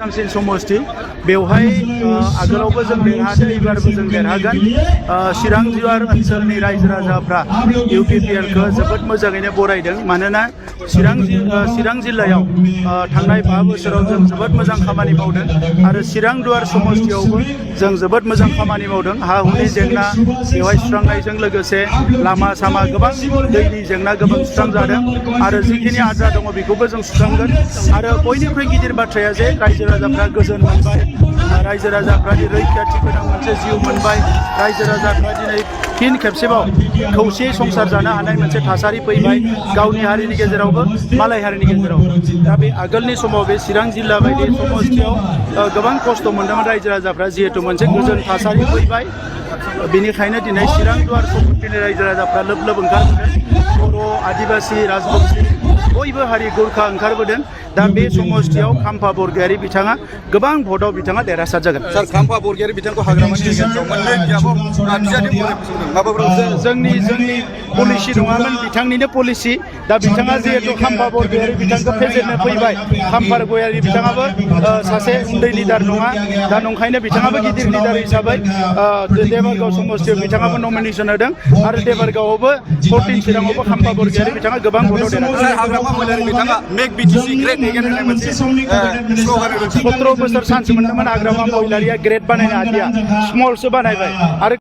बांसिन समष्टि बेवहाय आगोलावबो जों देरहादों एबारबो जों देरहागोन चिरां जिल्ला ओनसोलनि रायजो राजाफ्रा इउपिपिएलखौ जोबोद मोजाङैनो बरायदों मानोना चिरां जिल्लायाव थांनाय 5 बोसोराव जों जोबोद मोजां खामानि मावदों आरो चिरां दुवार समष्टियावबो जों जोबोद मोजां खामानि मावदों हा हुनि जेंना बेवहाय सुस्रांनायजों लोगोसे लामा सामा गोबां दैनि जेंना गोबां सुस्रांजादों आरो जिखिनि आद्रा दङ बेखौबो जों सुस्रांगोन आरो बयनिख्रुइ गिदिर बाथ्राया जे रायजो राजाफ्रा गोजोन मोनबाय रायजो राजाफ्रा रैखाथि गोनां मोनसे जिउ मोनबाय रायजो राजाफ्रा दिनै फिन खेबसेबाव खौसेयै संसार जानो हानाय मोनसे थासारि फैबाय गावनि हारिनि गेजेरावबो मालाय हारिनि गेजेरावबो दा बे आगोलनि समाव बे चिरां जिल्ला बायदि समष्टियाव गोबां खस्थ' मोनदोंमोन रायजो राजाफ्रा जिहेतु मोनसे गोजोन थासारि फैबाय बेनिखायनो दिनै चिरां दुवार समष्टिनि रायजो राजाफ्रा लोब लोब ओंखारबोदों बर' आदिबासि राजबंसि बयबो हारि गोरखा ओंखारबोदों दा बे समष्टियाव खाम्फा बरगयारी बिथाङा गोबां भटआव बिथाङा देरहासार जागोन सार खाम्फा बरगयारी बिथांखौ हाग्रामानि गेजेराव मोननै बिजाबाव जोंनि पलिसि नङामोन बिथांनिनो पलिसि दा बिथाङा जिहेतु खाम्फा बरगयारी बिथांखौ फेजेननो फैबाय खाम्फा बरगयारी बिथाङाबो सासे उन्दै लिडार नङा दा नंखायनो बिथाङाबो गिदिर लिडार हिसाबै देबरगाव समष्टियाव बिथाङाबो नमिनेसन होदों आरो देबरगावआवबो 14 चिराङावबो खाम्फा बरगयारी बिथाङा गोबां भटआव देरहादों हाग्रामा महिलारि बिथाङा मेक बिटिसि ग्रेट एगेन होननाय मोनसे स्ल'गान 17 बोसोर सानसे मोनदोंमोन हाग्रामा महिलारिया ग्रेट बानायनो हादिया स्मलसो बानायबाय आरो